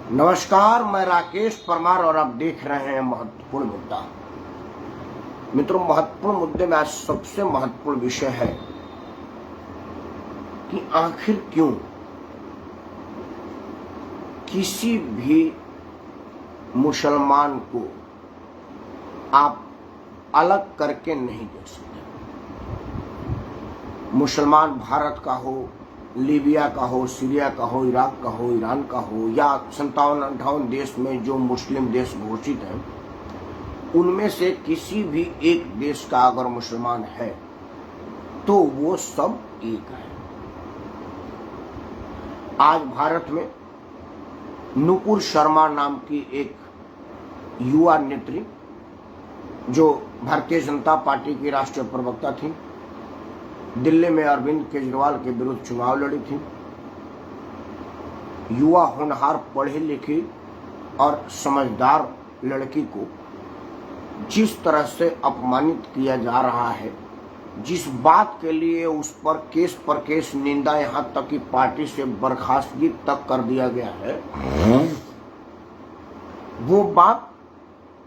नमस्कार, मैं राकेश परमार और आप देख रहे हैं महत्वपूर्ण मुद्दा। मित्रों, महत्वपूर्ण मुद्दे में आज सबसे महत्वपूर्ण विषय है कि आखिर क्यों किसी भी मुसलमान को आप अलग करके नहीं देख सकते। मुसलमान भारत का हो, लीबिया का हो, सीरिया का हो, इराक का हो, ईरान का हो, या 57-58 देश में जो मुस्लिम देश घोषित हैं, उनमें से किसी भी एक देश का अगर मुसलमान है तो वो सब एक है। आज भारत में नुपुर शर्मा नाम की एक युवा नेत्री, जो भारतीय जनता पार्टी की राष्ट्रीय प्रवक्ता थी, दिल्ली में अरविंद केजरीवाल के विरुद्ध चुनाव लड़ी थी। युवा होनहार पढ़ी लिखी और समझदार लड़की को जिस तरह से अपमानित किया जा रहा है, जिस बात के लिए उस पर केस निंदा, यहां तक कि पार्टी से बर्खास्तगी तक कर दिया गया है, वो बात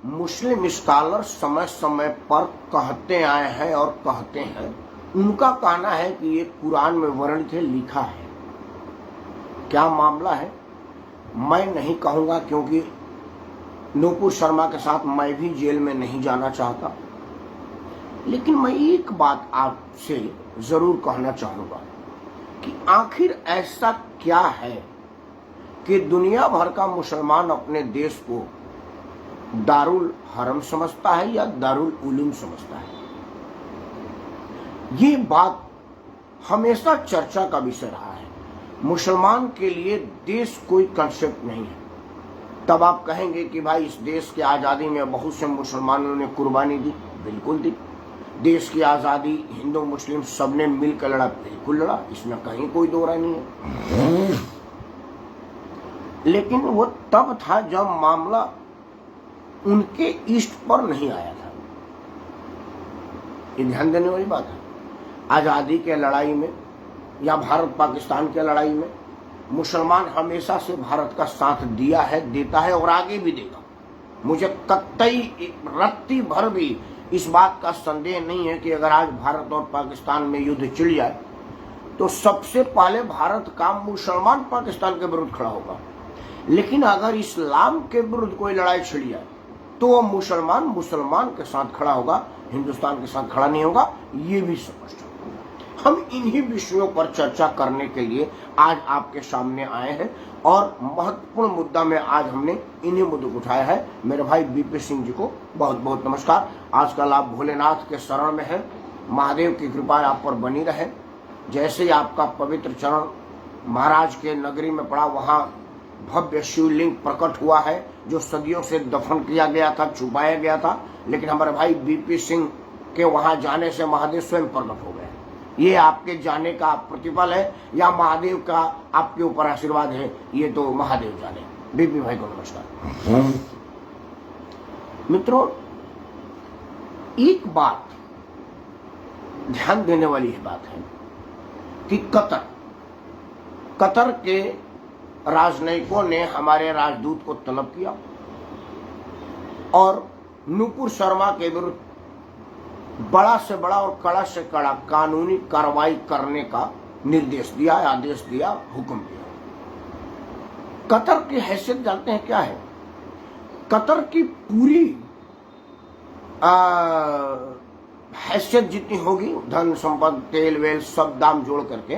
मुस्लिम स्कॉलर समय समय पर कहते आए हैं और कहते हैं। उनका कहना है कि ये कुरान में वर्णित है, लिखा है। क्या मामला है मैं नहीं कहूंगा, क्योंकि नुपुर शर्मा के साथ मैं भी जेल में नहीं जाना चाहता। लेकिन मैं एक बात आपसे जरूर कहना चाहूंगा कि आखिर ऐसा क्या है कि दुनिया भर का मुसलमान अपने देश को दारुल हरम समझता है या दारुल उलूम समझता है। ये बात हमेशा चर्चा का विषय रहा है। मुसलमान के लिए देश कोई कंसेप्ट नहीं है। तब आप कहेंगे कि भाई, इस देश की आज़ादी में बहुत से मुसलमानों ने कुर्बानी दी। बिल्कुल दी। देश की आज़ादी हिंदू मुस्लिम सबने मिलकर लड़ा, बिल्कुल लड़ा, इसमें कहीं कोई दो राय नहीं है। लेकिन वो तब था जब मामला उनके इष्ट पर नहीं आया था। ये ध्यान देने वाली बात है। आज़ादी के लड़ाई में या भारत पाकिस्तान के लड़ाई में मुसलमान हमेशा से भारत का साथ दिया है, देता है और आगे भी देगा। मुझे कतई रत्ती भर भी इस बात का संदेह नहीं है कि अगर आज भारत और पाकिस्तान में युद्ध छिड़ जाए तो सबसे पहले भारत का मुसलमान पाकिस्तान के विरुद्ध खड़ा होगा। लेकिन अगर इस्लाम के विरुद्ध कोई लड़ाई छिड़ जाए तो वो मुसलमान के साथ खड़ा होगा, हिंदुस्तान के साथ खड़ा नहीं होगा। ये भी स्पष्ट है। हम इन्हीं विषयों पर चर्चा करने के लिए आज आपके सामने आए हैं और महत्वपूर्ण मुद्दा में आज हमने इन्हीं मुद्दों को उठाया है। मेरे भाई बीपी सिंह जी को बहुत बहुत नमस्कार। आजकल आप भोलेनाथ के शरण में हैं, महादेव की कृपा आप पर बनी रहे। जैसे ही आपका पवित्र चरण महाराज के नगरी में पड़ा, वहां भव्य शिवलिंग प्रकट हुआ है, जो सदियों से दफन किया गया था, छुपाया गया था। लेकिन हमारे भाई बीपी सिंह के वहां जाने से महादेव स्वयं प्रकट हो गए। ये आपके जाने का प्रतिफल है या महादेव का आपके ऊपर आशीर्वाद है, ये तो महादेव जाने। बीपी भाई को नमस्कार। मित्रों, एक बात ध्यान देने वाली बात है कि कतर के राजनयिकों ने हमारे राजदूत को तलब किया और नुपुर शर्मा के विरुद्ध बड़ा से बड़ा और कड़ा से कड़ा कानूनी कार्रवाई करने का निर्देश दिया, आदेश दिया, हुक्म दिया। कतर की हैसियत जानते हैं क्या है? कतर की पूरी हैसियत जितनी होगी, धन संपत्ति, तेल वेल सब दाम जोड़ करके,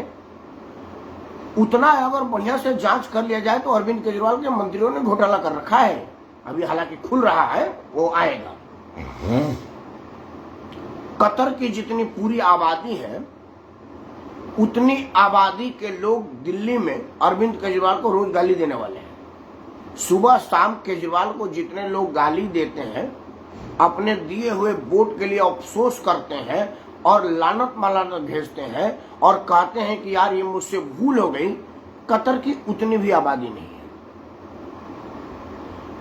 उतना अगर बढ़िया से जांच कर लिया जाए तो अरविंद केजरीवाल के मंत्रियों ने घोटाला कर रखा है। अभी हालांकि खुल रहा है, वो आएगा। कतर की जितनी पूरी आबादी है, उतनी आबादी के लोग दिल्ली में अरविंद केजरीवाल को रोज गाली देने वाले हैं। सुबह शाम केजरीवाल को जितने लोग गाली देते हैं, अपने दिए हुए वोट के लिए अफसोस करते हैं और लानत मलानत भेजते हैं और कहते हैं कि यार ये मुझसे भूल हो गई, कतर की उतनी भी आबादी नहीं है।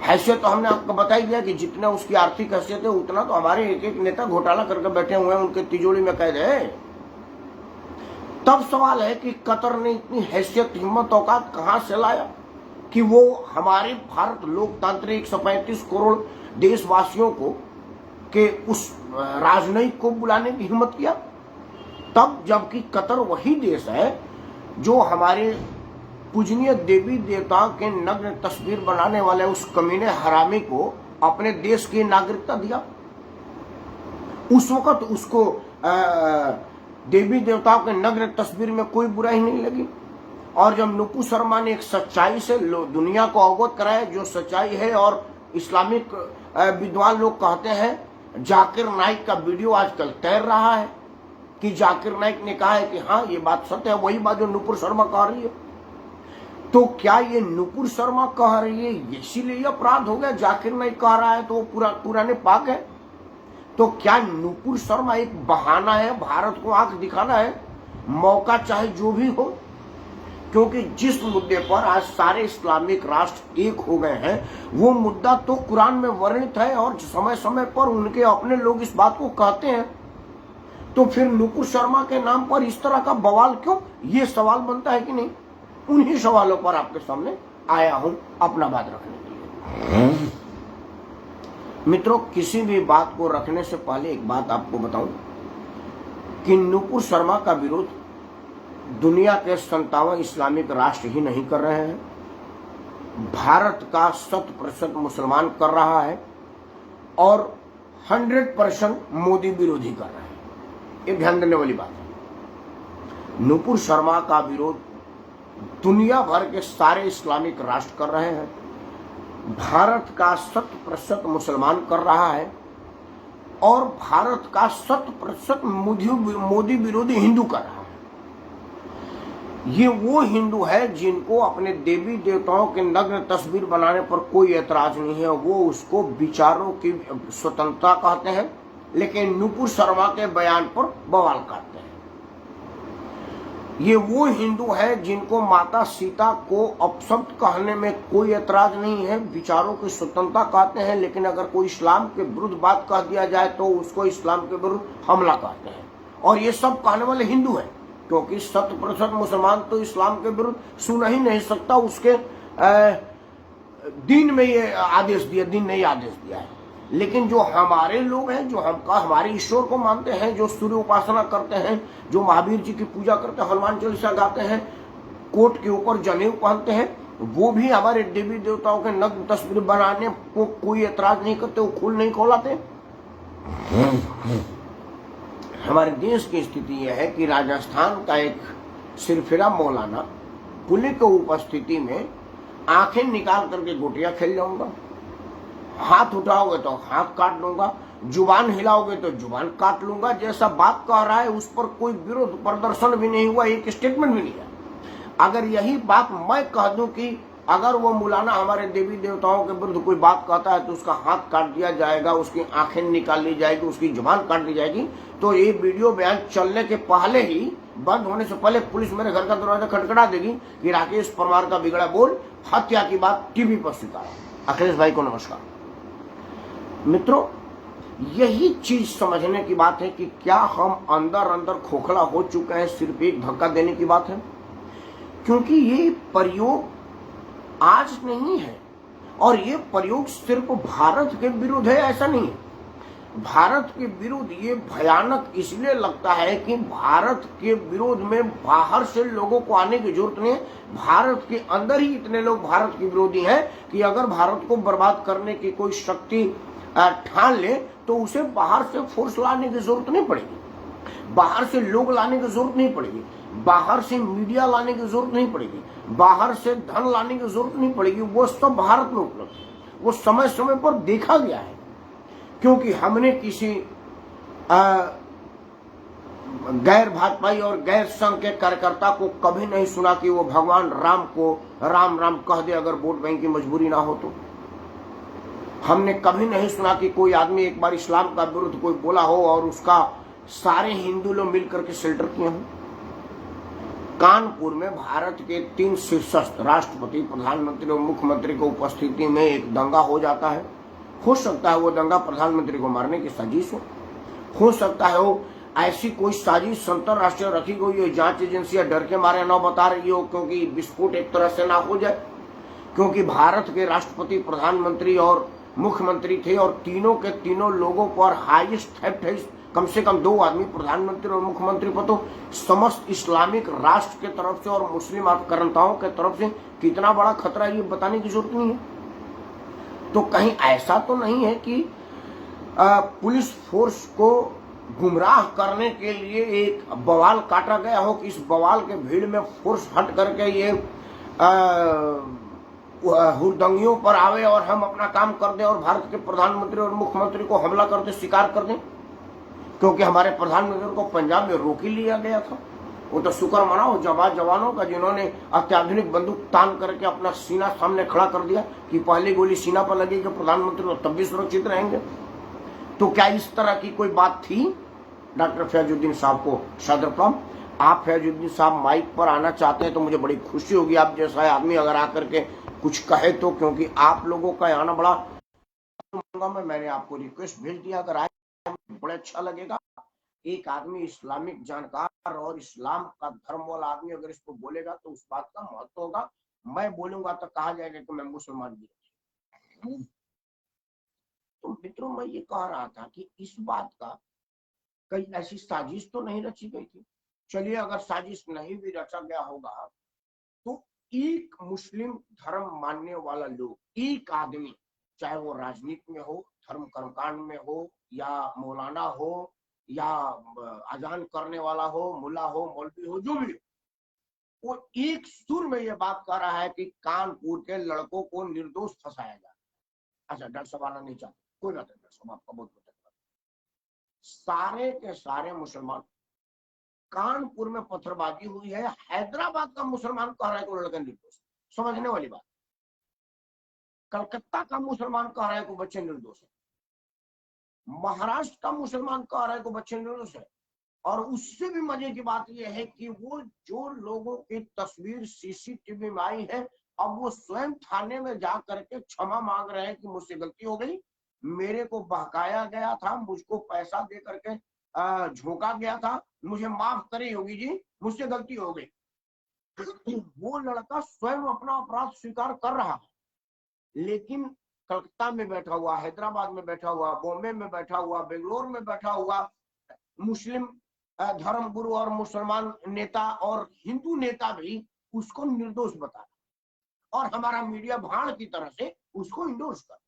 हैसियत तो हमने आपको बताई दिया कि जितना उसकी आर्थिक हैसियत है, उतना तो हमारे एक एक नेता घोटाला करके बैठे हुए हैं, उनके तिजोरी में कैद है। तब सवाल है कि कतर ने इतनी हैसियत, हिम्मत, औकात कहां से लाया? कि वो हमारे भारत लोकतांत्रिक 135 करोड़ देशवासियों को के उस राजनयिक को बुलाने की हिम्मत किया? तब जबकि कतर वही देश है जो हमारे पूजनीय देवी देवताओं के नग्न तस्वीर बनाने वाले उस कमीने हरामी को अपने देश की नागरिकता दिया। उस वक्त उसको देवी देवताओं के नग्न तस्वीर में कोई बुराई नहीं लगी। और जब नुपुर शर्मा ने एक सच्चाई से दुनिया को अवगत कराया, जो सच्चाई है, और इस्लामिक विद्वान लोग कहते हैं, जाकिर नाइक का वीडियो आजकल तैर रहा है कि जाकिर नाइक ने कहा है कि हाँ ये बात सत्य है, वही बात जो नुपुर शर्मा कह रही है। तो क्या ये नुपुर शर्मा कह रही है इसीलिए अपराध हो गया? जाकिर नाइक कह रहा है तो वो पुराने पाक है। तो क्या नुपुर शर्मा एक बहाना है भारत को आंख दिखाना है? मौका चाहे जो भी हो, क्योंकि जिस मुद्दे पर आज सारे इस्लामिक राष्ट्र एक हो गए हैं वो मुद्दा तो कुरान में वर्णित है और समय समय पर उनके अपने लोग इस बात को कहते हैं। तो फिर नुपुर शर्मा के नाम पर इस तरह का बवाल क्यों? ये सवाल बनता है कि नहीं? उन्हीं सवालों पर आपके सामने आया हूं अपना बात रखने के लिए। मित्रों, किसी भी बात को रखने से पहले एक बात आपको बताऊं कि नुपुर शर्मा का विरोध दुनिया के 57 इस्लामिक राष्ट्र ही नहीं कर रहे हैं, भारत का 100% मुसलमान कर रहा है और 100% मोदी विरोधी कर रहे हैं। ये ध्यान देने वाली बात है। नुपुर शर्मा का विरोध दुनिया भर के सारे इस्लामिक राष्ट्र कर रहे हैं, भारत का 100% मुसलमान कर रहा है और भारत का 100% मोदी विरोधी हिंदू कर रहा है। ये वो हिंदू है जिनको अपने देवी देवताओं के नग्न तस्वीर बनाने पर कोई ऐतराज नहीं है, वो उसको विचारों की स्वतंत्रता कहते हैं, लेकिन नुपुर शर्मा के बयान पर बवाल काटते हैं। ये वो हिंदू है जिनको माता सीता को अपशब्द कहने में कोई ऐतराज नहीं है, विचारों की स्वतंत्रता कहते हैं, लेकिन अगर कोई इस्लाम के विरुद्ध बात कह दिया जाए तो उसको इस्लाम के विरुद्ध हमला कहते हैं। और ये सब कहने वाले हिंदू हैं, क्योंकि 100% मुसलमान तो इस्लाम के विरुद्ध सुन ही नहीं सकता। उसके दीन में ये आदेश दिया, दीन ने आदेश दिया है। लेकिन जो हमारे लोग हैं, जो हमारे ईश्वर को मानते हैं, जो सूर्य उपासना करते हैं, जो महावीर जी की पूजा करते हैं, हनुमान चालीसा गाते हैं, कोट के ऊपर जनेऊ पहनते हैं, वो भी हमारे देवी देवताओं के नग्न तस्वीर बनाने को कोई ऐतराज नहीं करते, वो खून नहीं खोलाते। हमारे देश की स्थिति यह है कि राजस्थान का एक सिरफिरा मौलाना पुलिस की उपस्थिति में आंखें निकाल करके गोटियां खेल जाऊंगा, हाथ उठाओगे तो हाथ काट लूंगा, जुबान हिलाओगे तो जुबान काट लूंगा, जैसा बात कह रहा है उस पर कोई विरोध प्रदर्शन भी नहीं हुआ, एक स्टेटमेंट भी नहीं है। अगर यही बात मैं कह दूं कि अगर वो मौलाना हमारे देवी देवताओं के विरुद्ध कोई बात कहता है तो उसका हाथ काट दिया जाएगा, उसकी आंखें निकाल ली जाएगी, उसकी जुबान काट दी जाएगी, तो ये वीडियो बयान चलने के पहले ही, बंद होने से पहले पुलिस मेरे घर का दरवाजा खटखटा देगी कि राकेश परमार का बिगड़ा बोल हत्या की बात टीवी पर स्वीकारा। अखिलेश भाई को नमस्कार। मित्रों, यही चीज समझने की बात है कि क्या हम अंदर अंदर खोखला हो चुके हैं, सिर्फ एक धक्का देने की बात है। क्योंकि ये प्रयोग आज नहीं है और ये प्रयोग सिर्फ भारत के विरुद्ध है ऐसा नहीं है। भारत के विरुद्ध ये भयानक इसलिए लगता है कि भारत के विरोध में बाहर से लोगों को आने की जरूरत नहीं है, भारत के अंदर ही इतने लोग भारत के विरोधी हैं कि अगर भारत को बर्बाद करने की कोई शक्ति ठान ले तो उसे बाहर से फोर्स लाने की जरूरत नहीं पड़ेगी, बाहर से लोग लाने की जरूरत नहीं पड़ेगी, बाहर से मीडिया लाने की जरूरत नहीं पड़ेगी, बाहर से धन लाने की जरूरत नहीं पड़ेगी। वो सब भारत में उपलब्ध है, वो समय समय पर देखा गया है। क्योंकि हमने किसी गैर भाजपाई और गैर संघ के कार्यकर्ता को कभी नहीं सुना कि वो भगवान राम को राम राम कह दे अगर वोट बैंक की मजबूरी ना हो तो। हमने कभी नहीं सुना कि कोई आदमी एक बार इस्लाम का विरुद्ध कोई बोला हो और उसका सारे हिंदू लोग मिलकर के शेल्टर किए हों। कानपुर में भारत के 3 शीर्षस्थ राष्ट्रपति, प्रधानमंत्री और मुख्यमंत्री की उपस्थिति में एक दंगा हो जाता है। हो सकता है वो दंगा प्रधानमंत्री को मारने की साजिश हो सकता है वो ऐसी कोई साजिश अंतरराष्ट्रीय रखी गई हो, जांच एजेंसियां डर के मारे न बता रही हो क्योंकि विस्फोट एक तरह से ना हो जाए। क्योंकि भारत के राष्ट्रपति, प्रधानमंत्री और मुख्यमंत्री थे और तीनों के तीनों लोगों पर हाईएस्ट थेफ्ट है। कम से कम 2 आदमी प्रधानमंत्री और मुख्यमंत्री पर, तो समस्त इस्लामिक राष्ट्र के तरफ से और मुस्लिम आक्रमणकारियों के तरफ से कितना बड़ा खतरा है ये बताने की जरूरत नहीं है। तो कहीं ऐसा तो नहीं है कि पुलिस फोर्स को गुमराह करने के लिए एक बवाल काटा गया हो कि इस बवाल के भीड़ में फोर्स हट करके ये हुड़दंगियों पर आवे और हम अपना काम कर दें और भारत के प्रधानमंत्री और मुख्यमंत्री को हमला कर दे, शिकार कर दें। क्योंकि हमारे प्रधानमंत्री को पंजाब में रोक ही लिया गया था। वो तो शुक्र मनाओ जवानों का जिन्होंने अत्याधुनिक बंदूक तान करके अपना सीना सामने खड़ा कर दिया कि पहली गोली सीना पर लगेगी प्रधानमंत्री तो तब भी सुरक्षित रहेंगे। तो क्या इस तरह की कोई बात थी? डॉक्टर फैजुद्दीन साहब को सदर प्रणाम। आप फैजुद्दीन साहब माइक पर आना चाहते हैं तो मुझे बड़ी खुशी होगी, आप जैसा आदमी अगर आकर के कुछ कहे तो, क्योंकि आप लोगों का आना बड़ा, मैंने आपको रिक्वेस्ट भेज दिया, अगर आए बड़ा अच्छा लगेगा। एक आदमी इस्लामिक जानकार और इस्लाम का धर्म वाला आदमी अगर इसको बोलेगा तो उस बात का महत्व होगा। मैं बोलूंगा तो कहा जाएगा कि मैं मुसलमान भी। तो मित्रों, मैं ये कह रहा था कि इस बात का कई ऐसी साजिश तो नहीं रची गई थी। चलिए, अगर साजिश नहीं भी रचा गया होगा तो एक मुस्लिम धर्म मानने वाला लोग, एक आदमी, चाहे वो राजनीति में हो, धर्म कर्मकांड में हो, या मौलाना हो, या अजान करने वाला हो, मुल्ला हो, मौलवी हो, जो भी हो, वो एक सुर में ये बात कर रहा है कि कानपुर के लड़कों को निर्दोष फंसाया जाए। अच्छा, डर साहब आना नहीं चाहते, कोई बात नहीं, डर साहब आपका बहुत बहुत धन्यवाद। सारे के सारे मुसलमान, कानपुर में पत्थरबाजी हुई है, हैदराबाद का मुसलमान कह रहा है कि लड़का निर्दोष, समझने वाली बात। कलकत्ता का मुसलमान कह रहा है कि बच्चे निर्दोष है, महाराष्ट्र का मुसलमान कह रहा है कि बच्चे निर्दोष है। और उससे भी मजे की बात यह है कि वो जो लोगों की तस्वीर सीसीटीवी में आई है, अब वो स्वयं थाने में जा करके क्षमा मांग रहे हैं कि मुझसे गलती हो गई, मेरे को बहकाया गया था, मुझको पैसा दे करके झोंका गया था, मुझे माफ करे योगी जी, मुझसे गलती हो गई। वो लड़का स्वयं अपना अपराध स्वीकार कर रहा है, लेकिन कलकत्ता में बैठा हुआ, हैदराबाद में बैठा हुआ, बॉम्बे में बैठा हुआ, बेंगलोर में बैठा हुआ मुस्लिम धर्म गुरु और मुसलमान नेता और हिंदू नेता भी उसको निर्दोष बता, और हमारा मीडिया भाड़ की तरह से उसको इंडोर्स कर।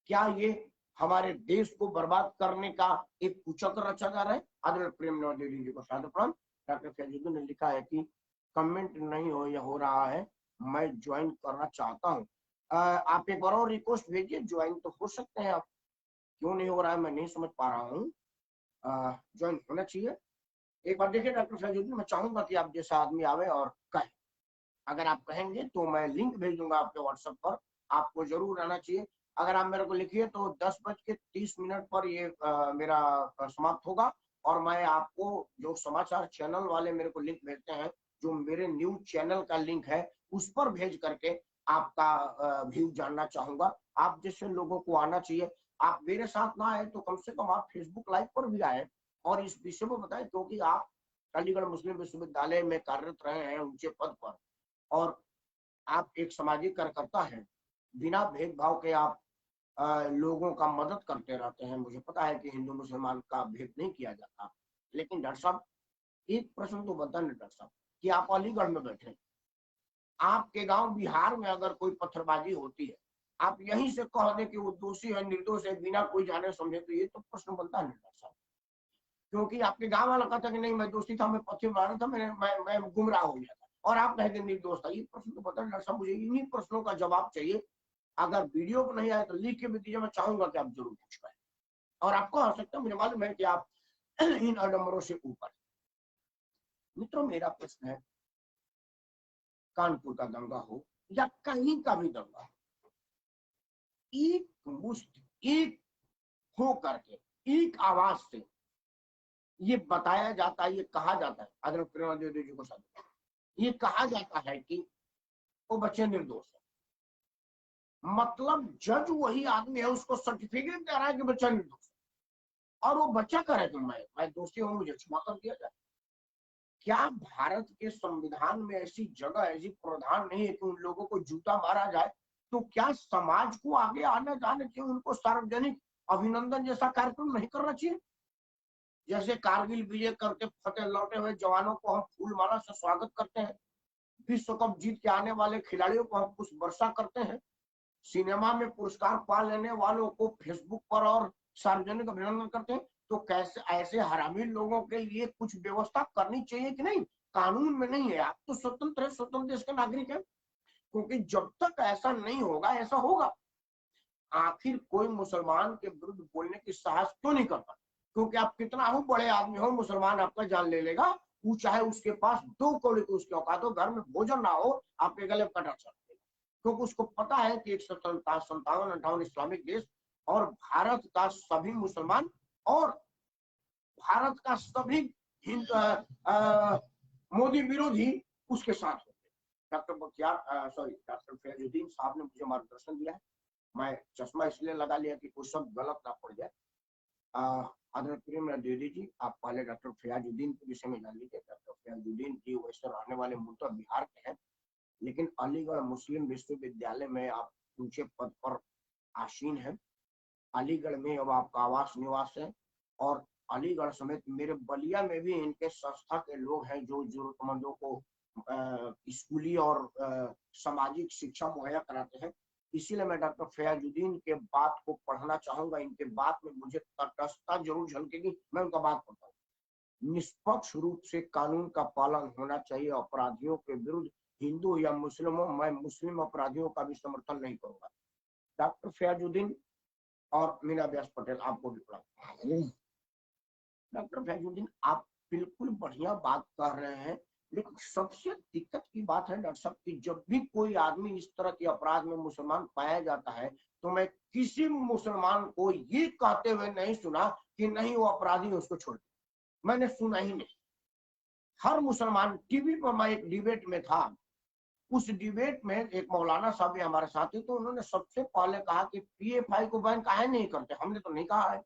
क्या ये हमारे देश को बर्बाद करने का एक कुचक्र रचा जा रहा है? आदरणीय प्रेम नौदेवी जी को सादर प्रणाम। डॉक्टर फैजुद्दीन ने लिखा है कि कमेंट नहीं हो या हो रहा है, मैं ज्वाइन करना चाहता हूँ। आप एक बार और रिक्वेस्ट भेजिए, ज्वाइन तो हो सकते हैं आप, क्यों नहीं हो रहा है मैं नहीं समझ पा रहा हूँ। ज्वाइन होना चाहिए। एक बार देखिए डॉक्टर फैजुद्दीन, मैं चाहूंगा कि आप जैसा आदमी आवे और कहे, अगर आप कहेंगे तो मैं लिंक भेज दूंगा आपके व्हाट्सएप पर, आपको जरूर आना चाहिए। अगर आप मेरे को लिखिए तो 10:30 पर ये मेरा समाप्त होगा, और मैं आपको जो समाचार चैनल वाले मेरे को लिंक भेजते हैं, जो मेरे न्यूज चैनल का लिंक है, उस पर भेज करके आपका व्यू जानना चाहूंगा। आप जैसे लोगों को आना चाहिए। आप मेरे साथ ना आए तो कम से कम आप फेसबुक लाइव पर भी आए और इस विषय में बताएं, क्योंकि आप अलीगढ़ मुस्लिम विश्वविद्यालय में कार्यरत रहे हैं ऊंचे पद पर, और आप एक सामाजिक कार्यकर्ता हैं, बिना भेदभाव के आप लोगों का मदद करते रहते हैं। मुझे पता है कि हिंदू मुसलमान का भेद नहीं किया जाता, लेकिन डॉक्टर साहब एक प्रश्न तो बनता नहीं डॉक्टर साहब, कि आप अलीगढ़ में बैठे, आपके गांव बिहार में अगर कोई पत्थरबाजी होती है, आप यहीं से कह दें कि वो दोषी है, निर्दोष है, बिना कोई जाने समझे, तो ये तो प्रश्न बनता नहीं डॉक्टर साहब। क्योंकि आपके गांव वाला कहता कि नहीं मैं दोषी था, मैं पत्थर मारा था, मैं गुमराह हो गया था, और आप कहते निर्दोष था। ये प्रश्न तो बता डॉक्टर साहब, मुझे इन्हीं प्रश्नों का जवाब चाहिए। अगर वीडियो को नहीं आए तो लिख के भी दीजिए, मैं चाहूंगा कि आप जरूर पूछ पाए, और आपको आ सकता है, मुझे मालूम है कि आप इन आडम्बरों से ऊपर। मित्रों, मेरा प्रश्न है, कानपुर का दंगा हो या कहीं का भी दंगा, एक मुश्त एक हो करके एक आवाज से ये बताया जाता है, ये कहा जाता है, आदरणीय प्रेमानंद जी को साथ, ये कहा जाता है कि वो बच्चे निर्दोष है। मतलब जज वही आदमी है, उसको सर्टिफिकेट दे रहा है कि बच्चा निर्दोष है, और वो बच्चा कह रहा है कि मैं दोषी हूं, मुझे क्षमा कर दिया जाए। क्या भारत के संविधान में ऐसी जगह, ऐसी प्रावधान नहीं है कि उन लोगों को जूता मारा जाए? तो क्या समाज को आगे आने जाने चाहिए? उनको सार्वजनिक अभिनंदन जैसा कार्यक्रम नहीं करना चाहिए? जैसे कारगिल विजय करके फतेह लौटे हुए जवानों को हम फूल माला से स्वागत करते हैं, विश्व कप जीत के आने वाले खिलाड़ियों को हम पुष्प वर्षा करते हैं, सिनेमा में पुरस्कार पा लेने वालों को फेसबुक पर और सार्वजनिक अभिनंदन करते हैं, तो कैसे ऐसे हरामी लोगों के लिए कुछ व्यवस्था करनी चाहिए कि नहीं? कानून में नहीं है, आप तो स्वतंत्र है, स्वतंत्र देश के नागरिक है, क्योंकि जब तक ऐसा नहीं होगा, ऐसा होगा। आखिर कोई मुसलमान के विरुद्ध बोलने की साहस क्यों नहीं करता? क्योंकि आप कितना हो बड़े आदमी हो, मुसलमान आपका जान ले लेगा। वो चाहे उसके पास 2 कौड़ी की उसकी औकात हो, घर में भोजन ना हो, आपके गले में कटा चढ़ देगा, क्योंकि उसको पता है कि 157-58 इस्लामिक देश और भारत का सभी मुसलमान और भारत का सभी मोदी विरोधी उसके साथ होते। Doctor Bakhtiyar sorry doctor Faizuddin साहब ने मुझे मार्गदर्शन दिया है। मैं चश्मा इसलिए लगा लिया कि कुछ शब्द गलत ना पड़ जाए। आदरणीय प्रेम द्विवेदी जी, आप पहले डॉक्टर फयाजुद्दीन के विषय में जान लीजिए। डॉक्टर फयाजुद्दीन जी वैसे रहने वाले मूलतः बिहार के हैं, लेकिन अलीगढ़ मुस्लिम विश्वविद्यालय में आप ऊंचे पद पर आसीन हैं। अलीगढ़ में अब आपका आवास निवास है, और अलीगढ़ समेत मेरे बलिया में भी इनके संस्था के लोग हैं जो जरूरतमंदों को स्कूली और सामाजिक शिक्षा मुहैया कराते हैं। इसीलिए मैं डॉक्टर फयाजुद्दीन के बात को पढ़ना चाहूंगा। इनके बात में मुझे तटस्थता जरूर झलकेगी, मैं उनका बात पढ़ता हूँ। निष्पक्ष रूप से कानून का पालन होना चाहिए अपराधियों के विरुद्ध, हिंदू या मुस्लिमों, मैं मुस्लिम अपराधियों का भी समर्थन नहीं करूंगा। डॉक्टर फयाजुद्दीन और मीना व्यास पटेल, आपको भी पढ़ा। डॉक्टर फैजुद्दीन, आप बिल्कुल बढ़िया बात कर रहे हैं, लेकिन सबसे दिक्कत की बात है डॉक्टर साहब कि जब भी कोई आदमी इस तरह के अपराध में मुसलमान पाया जाता है, तो मैं किसी मुसलमान को ये कहते हुए नहीं सुना कि नहीं वो अपराधी है, उसको छोड़ दे। मैंने सुना ही नहीं। हर मुसलमान, टीवी पर मैं एक डिबेट में था, उस डिबेट में एक मौलाना साहब भी हमारे साथ थे, तो उन्होंने सबसे पहले कहा कि पीएफआई को बैन काहे नहीं करते? हमने तो नहीं कहा है,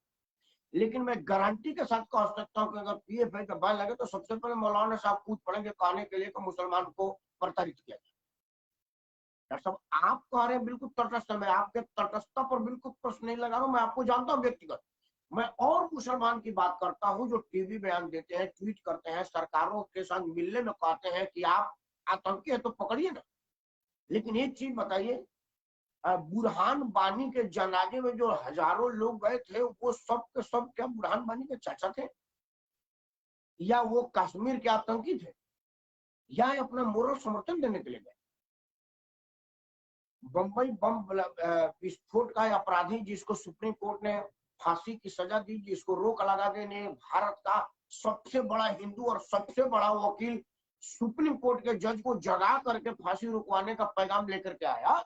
लेकिन मैं गारंटी के साथ कह सकता हूं कि अगर पीएफआई का बैन लगे तो सबसे पहले मौलाना साहब कूद पड़ेंगे कहने के लिए कि मुसलमान को प्रताड़ित किया जाए। डॉक्टर साहब, आप कह रहे हैं बिल्कुल तटस्थ, मैं आपके तटस्थता पर बिल्कुल प्रश्न नहीं लगा रहा हूं, मैं आपको जानता हूं व्यक्तिगत। मैं और मुसलमान की बात करता हूं जो टीवी बयान देते हैं, ट्वीट करते हैं, सरकारों के साथ मिलने में कहते हैं कि आप आतंकी है तो पकड़िए ना। लेकिन एक चीज बताइए, बुरहान बानी के जनाजे में जो हजारों लोग गए थे, वो सब के सब क्या बुरहान बानी के चाचा थे, या वो कश्मीर के आतंकी थे, या अपना मोरल समर्थन देने के लिए गए? बंबई बम विस्फोट का अपराधी जिसको सुप्रीम कोर्ट ने फांसी की सजा दी, जिसको रोक लगा देने भारत का सबसे बड़ा हिंदू और सबसे बड़ा वकील सुप्रीम कोर्ट के जज को जगा करके फांसी रुकवाने का पैगाम लेकर के आया,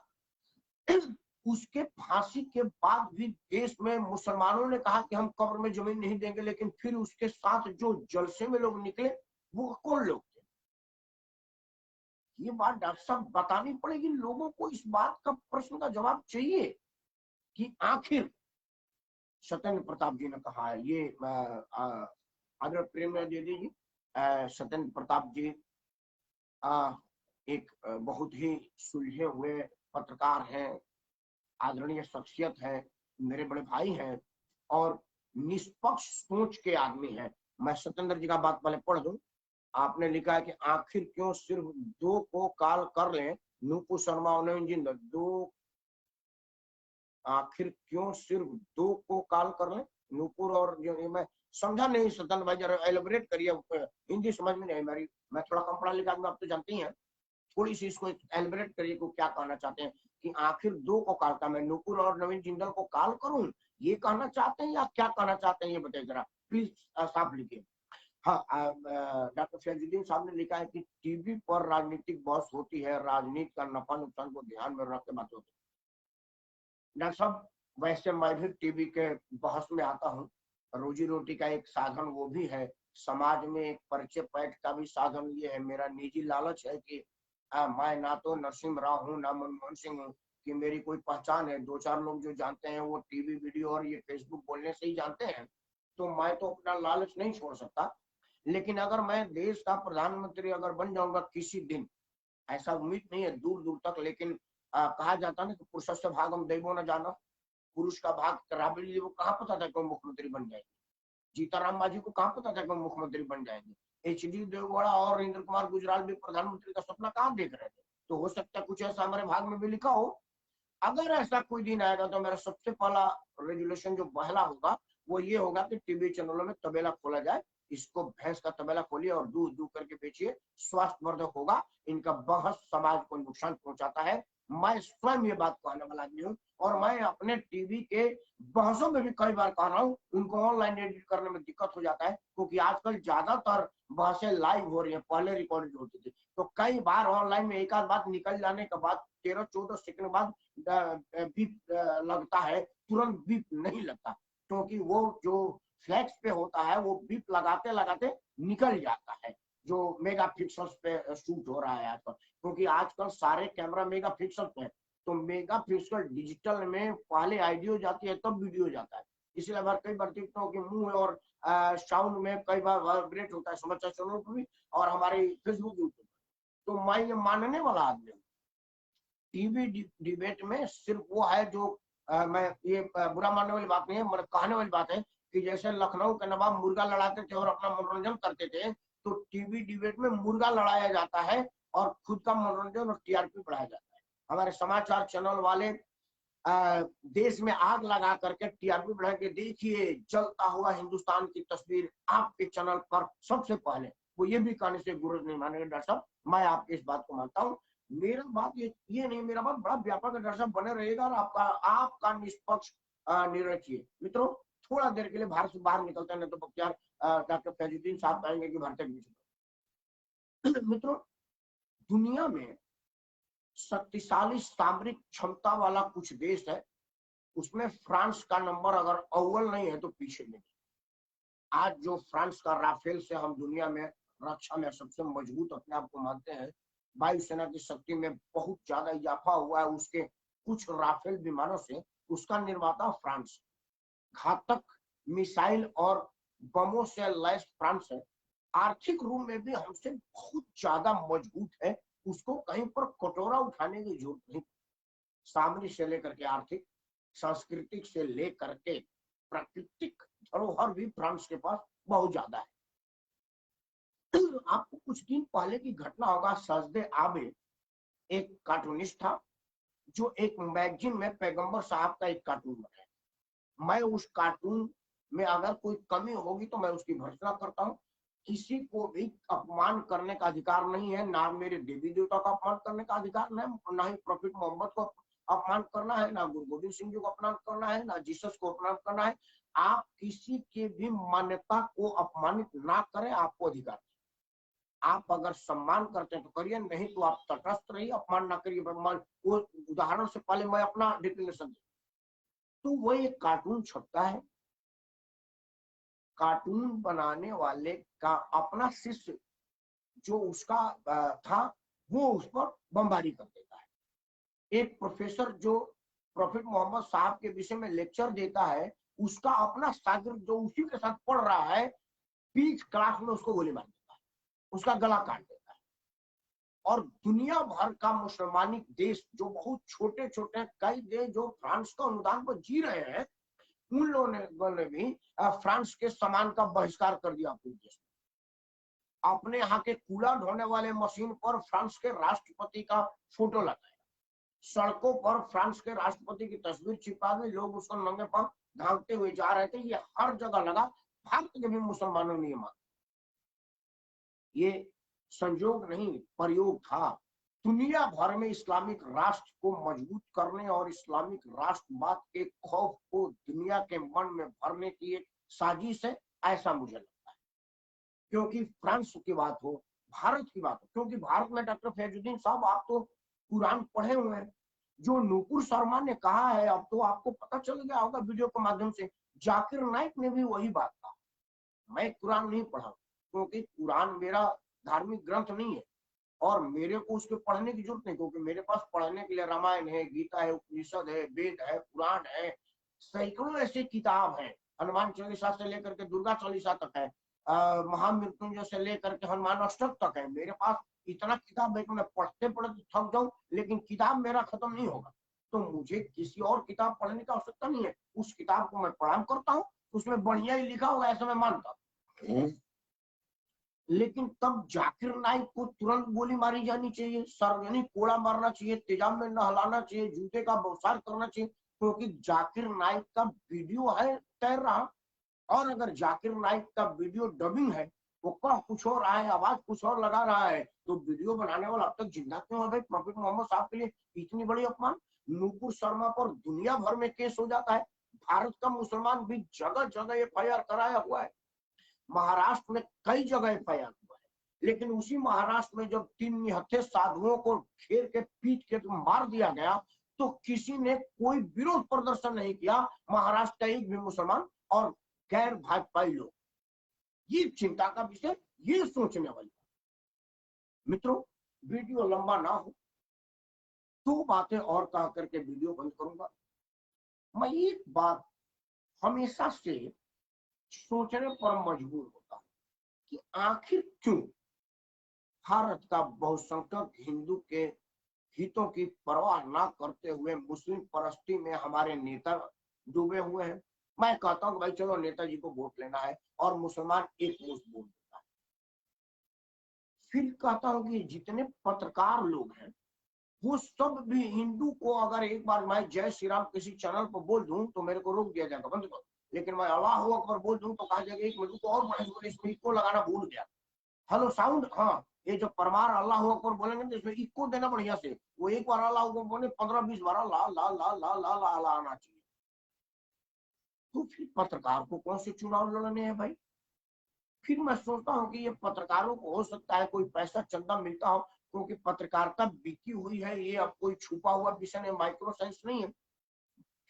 उसके फांसी के बाद भी देश में मुसलमानों ने कहा कि हम कब्र में जमीन नहीं देंगे, लेकिन फिर उसके साथ जो जलसे में लोग निकले वो कौन लोग थे? ये बात डॉक्टर साहब बतानी पड़ेगी लोगों को। इस बात का प्रश्न का जवाब चाहिए कि आखिर सत्येंद्र प्रताप जी ने कहा है, ये आदरणीय प्रेम द्विवेदी जी, सत्येंद्र प्रताप जी एक बहुत ही सुलझे हुए पत्रकार हैं, आदरणीय शख्सियत है, मेरे बड़े भाई हैं और निष्पक्ष सोच के आदमी हैं। मैं सत्येंद्र जी का बात पहले पढ़ दूं। आपने लिखा है कि आखिर क्यों सिर्फ 2 को कॉल कर लें, नूपुर शर्मा और नवीन जिंदल, 2 आखिर क्यों सिर्फ 2 को कॉल कर लें, नूपुर और जो, मैं समझा नहीं सत्येंद्र भाई, जरा एलिब्रेट करिए, हिंदी समझ में नहीं मेरी, मैं थोड़ा कम पढ़ा लिखा, आप तो जानती हैं, थोड़ी सी इसको एलिब्रेट करिए को क्या कहना चाहते हैं कि आखिर 2 को कॉल का, मैं नूपुर और नवीन जिंदल को कॉल करूं, ये कहना चाहते हैं या क्या कहना चाहते हैं, ये बताइए जरा प्लीज, साफ लिखिए। हाँ, डॉक्टर फैजुद्दीन साहब ने लिखा है कि टीवी पर राजनीतिक बहस होती है, राजनीति का नफा नुकसान को ध्यान में रख के बात होती है। डॉक्टर साहब, वैसे मैं भी टीवी के बहस में आता हूँ, रोजी रोटी का एक साधन वो भी है, समाज में एक परिचय पैठ का भी साधन ये है। मेरा निजी लालच है कि मैं ना तो नरसिम्हा राव हूँ ना मनमोहन सिंह हूँ कि मेरी कोई पहचान है। 2-4 लोग जो जानते हैं वो टीवी वीडियो और ये फेसबुक बोलने से ही जानते हैं, तो मैं तो अपना लालच नहीं छोड़ सकता। लेकिन अगर मैं देश का प्रधानमंत्री अगर बन जाऊंगा किसी दिन, ऐसा उम्मीद नहीं है दूर दूर तक, लेकिन कहा जाता ना कि पुरुषस्य भागम दैवो न जानो, पुरुष का भाग राबड़ी जी को कहाँ पता था कि वो मुख्यमंत्री बन जाएंगे, जीताराम मांझी को कहाँ पता था कि वो मुख्यमंत्री बन जाएंगे, एचडी देवगौड़ा और इंद्र कुमार गुजराल भी प्रधानमंत्री का सपना कहाँ देख रहे थे। तो हो सकता है कुछ ऐसा हमारे भाग में भी लिखा हो। अगर ऐसा कोई दिन आएगा तो मेरा सबसे पहला रेजुलेशन जो पहला होगा वो ये होगा कि टीवी चैनलों में तबेला खोला जाए, इसको भैंस का तबेला खोलिए और दूध दूध करके बेचिए, स्वास्थ्यवर्धक होगा, इनका बहस समाज को नुकसान पहुंचाता है। मैं स्वयं ये बात कहने वाला आदमी हूँ और मैं अपने टीवी के बहसों में भी कई बार कह रहा हूँ, उनको ऑनलाइन एडिट करने में दिक्कत हो जाता है क्योंकि आजकल ज्यादातर बहसें लाइव हो रही है, पहले रिकॉर्डेड होती थी, तो कई बार ऑनलाइन में एक आध बात निकल जाने के बाद 13-14 सेकंड बाद बीप लगता है, तुरंत बीप नहीं लगता क्योंकि वो जो फ्लैक्स पे होता है वो बीप लगाते लगाते निकल जाता है, जो मेगा पिक्सल्स पे शूट हो रहा है आजकल, क्योंकि आजकल सारे कैमरा मेगा पिक्सल पे है, तो मेगा पिक्सल डिजिटल में पहले ऑडियो जाती है तब वीडियो जाता है, इसलिए बार कई बार देखता हूँ कि मुंह और साउंड में कई बार वाइब्रेट होता है समाचार चैनलों पर भी और हमारे फेसबुक यूट्यूब। तो मैं ये मानने वाला आदमी हूँ, टीवी डिबेट में सिर्फ वो है जो मैं ये बुरा मानने वाली बात नहीं है, मतलब कहने वाली बात है कि जैसे लखनऊ के नवाब मुर्गा लड़ाते थे और अपना मनोरंजन करते थे, तो टीवी डिबेट में मुर्गा लड़ाया जाता है और खुद का मनोरंजन और टीआरपी बढ़ाया जाता है। हमारे समाचार चैनल वाले देश में आग लगा करके टीआरपी बढ़ा के देखिए जलता हुआ हिंदुस्तान की तस्वीर आपके चैनल पर सबसे पहले, वो ये भी कहने से गुरज नहीं मानेगा डॉक्टर साहब, मैं आपकी इस बात को मानता हूँ। मेरा बात ये नहीं, मेरा बात बड़ा व्यापक डॉक्टर साहब बने रहेगा और आपका निष्पक्ष निर्णय चाहिए। मित्रों थोड़ा देर के लिए भारत से बाहर निकलते हैं, नहीं तो बख्तियार डॉक्टर फैजुद्दीन साहब कहेंगे कि भारत के मित्रों दुनिया में शक्तिशाली सामरिक क्षमता वाला कुछ देश है, उसमें फ्रांस का नंबर अगर अव्वल नहीं है तो पीछे नहीं। आज जो फ्रांस का राफेल से हम दुनिया में रक्षा में सबसे मजबूत अपने आप को मानते हैं, वायुसेना की शक्ति में बहुत ज्यादा इजाफा हुआ है उसके कुछ राफेल विमानों से, उसका निर्माता फ्रांस, घातक मिसाइल और बमों से लैस फ्रांस है, आर्थिक रूप में भी हमसे बहुत ज्यादा मजबूत है, उसको कहीं पर कटोरा उठाने की जरूरत नहीं, सामरिक से लेकर के आर्थिक, सांस्कृतिक से लेकर के प्राकृतिक धरोहर भी फ्रांस के पास बहुत ज्यादा है। आपको कुछ दिन पहले की घटना होगा, सजदे आबे एक कार्टूनिस्ट था जो एक मैगजीन में पैगंबर साहब का एक कार्टून बनाया, मैं उस कार्टून में अगर कोई कमी होगी तो मैं उसकी भर्त्सना करता हूँ, किसी को भी अपमान करने का अधिकार नहीं है, ना मेरे देवी देवता का अपमान करने का अधिकार नहीं, ना ही प्रॉफिट मोहम्मद को अपमान करना है, ना गुरु गोविंद सिंह जी को अपमान करना है, ना जीसस को अपमान करना है, आप किसी के भी मान्यता को अपमानित ना करें, आपको अधिकार है, आप अगर सम्मान करते हैं तो करिए, नहीं तो आप तटस्थ रहिए, अपमान ना करिए। वो उदाहरण से पहले मैं अपना डिक्लेरेशन, तो वो एक कार्टून छपता है, कार्टून बनाने वाले का अपना शिष्य जो उसका था वो उस पर बमबारी कर देता है, एक प्रोफेसर जो प्रॉफिट मोहम्मद साहब के विषय में लेक्चर देता है, उसका अपना शागिर्द जो उसी के साथ पढ़ रहा है, बीच क्लास में उसको गोली मार देता है, उसका गला काट देता है। और दुनिया भर का मुसलमानी देश जो बहुत छोटे छोटे कई देश जो फ्रांस का अनुदान पर जी रहे हैं, उन लोगों ने भी फ्रांस के सामान का बहिष्कार कर दिया अपने देश में, अपने यहाँ के कूड़ा ढोने वाले मशीन पर फ्रांस के राष्ट्रपति का फोटो लगाया, सड़कों पर फ्रांस के राष्ट्रपति की तस्वीर चिपका दी, लोग उसको नंगे पांव भागते हुए जा रहे थे, ये हर जगह लगा, भारत के भी मुसलमानों ने माना, ये संयोग नहीं प्रयोग था। दुनिया भर में इस्लामिक राष्ट्र को मजबूत करने और इस्लामिक राष्ट्रवाद के खौफ को दुनिया के मन में भरने की एक साजिश है, ऐसा मुझे लगता है। क्योंकि फ्रांस की बात हो, भारत की बात हो, क्योंकि भारत में डॉक्टर फैजुद्दीन साहब आप तो कुरान पढ़े हुए हैं, जो नूपुर शर्मा ने कहा है अब तो आपको पता चल गया होगा वीडियो के माध्यम से, जाकिर नाइक ने भी वही बात कहा। मैं कुरान नहीं पढ़ा क्योंकि कुरान मेरा धार्मिक ग्रंथ नहीं है और मेरे को उसके पढ़ने की जरूरत नहीं, क्योंकि मेरे पास पढ़ने के लिए रामायण है, गीता है, उपनिषद है, वेद है, पुराण है, सैकड़ों ऐसे किताब हैं, हनुमान चालीसा से लेकर के दुर्गा चालीसा तक है, महामृत्युंजय से लेकर के हनुमान अष्टक तक है। मेरे पास इतना किताब है कि मैं पढ़ते पढ़ते थक जाऊं, लेकिन किताब मेरा खत्म नहीं होगा। तो मुझे किसी और किताब पढ़ने की आवश्यकता नहीं है। उस किताब को मैं प्रणाम करता हूँ, उसमें बढ़िया ही लिखा होगा ऐसा मैं मानता हूँ। लेकिन तब जाकिर नाइक को तुरंत गोली मारी जानी चाहिए, सार्वजनिक कोड़ा मारना चाहिए, तेजाब में नहलाना चाहिए, जूते का बौछार करना चाहिए, क्योंकि जाकिर नाइक का वीडियो है तैर रहा। और अगर जाकिर नाइक का वीडियो डबिंग है, वो कह कुछ और रहा है, आवाज कुछ और लगा रहा है, तो वीडियो बनाने वाला अब तक जिंदा क्यों है भाई? प्रॉफिट मोहम्मद साहब के लिए इतनी बड़ी अपमान। नूपुर शर्मा पर दुनिया भर में केस हो जाता है। भारत का मुसलमान भी जगह जगह FIR कराया हुआ है। महाराष्ट्र में कई जगह FIR हुआ है। लेकिन उसी महाराष्ट्र में जब 3 निहत्थे साधुओं को घेर के पीट के मार दिया गया, तो किसी ने कोई विरोध प्रदर्शन नहीं किया, महाराष्ट्र का एक भी मुसलमान और गैर भाजपाई लोग। ये चिंता का विषय, ये सोचने वाली। मित्रों, वीडियो लंबा ना हो, 2 बातें और कह करके वीडियो बंद करूंगा। मैं एक बात हमेशा से सोचने पर मजबूर होता हूं कि आखिर क्यों भारत का बहुसंख्यक हिंदू के हितों की परवाह ना करते हुए मुस्लिम परस्ती में हमारे नेता डूबे हुए हैं। मैं कहता हूं भाई चलो नेताजी को वोट लेना है, और मुसलमान एक मुश्त वोट देता है। फिर कहता हूं कि जितने पत्रकार लोग हैं वो सब भी हिंदू को, अगर एक बार मैं जय श्री राम किसी चैनल पर बोल दूं तो मेरे को रोक दिया जाएगा, बंद करो। लेकिन मैं अल्लाह अकबर बोल दूं तो कहा जाएगा एक मिनट को और बढ़े, इसमें इको लगाना भूल गया। हेलो साउंड, हाँ, ये जो परमार अल्लाह अकबर बोलेंगे तो इसमें इको देना बढ़िया से। वो एक बार अल्लाह अकबर बोले 15-20 बार ला ला ला ला ला ला ला आना चाहिए। तो फिर पत्रकार को कौन से चुनाव लड़ने हैं भाई? फिर मैं सोचता हूँ कि ये पत्रकारों को हो सकता है कोई पैसा चंदा मिलता हो, क्योंकि पत्रकारिता बिकी हुई है, ये अब कोई छुपा हुआ विषय नहीं, माइक्रो साइंस नहीं है।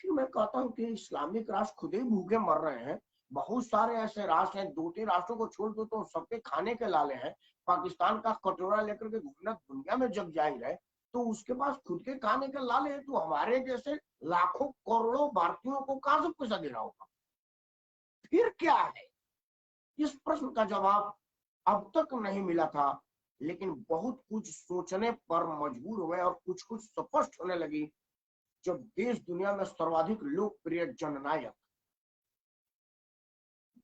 फिर मैं कहता हूँ कि इस्लामिक राष्ट्र खुद ही भूखे मर रहे हैं। बहुत सारे ऐसे राष्ट्र हैं, 2-3 राष्ट्रों को छोड़ दो तो सबके खाने के लाले हैं। पाकिस्तान का कटोरा लेकर के घूमना दुनिया में जग जाहिर है, तो उसके पास खुद के खाने के लाले हैं, तो हमारे जैसे लाखों करोड़ों भारतीयों को कहां से पैसा देना होगा? फिर क्या है? इस प्रश्न का जवाब अब तक नहीं मिला था, लेकिन बहुत कुछ सोचने पर मजबूर हुए और कुछ कुछ स्पष्ट होने लगी जब देश दुनिया में सर्वाधिक लोकप्रिय जननायक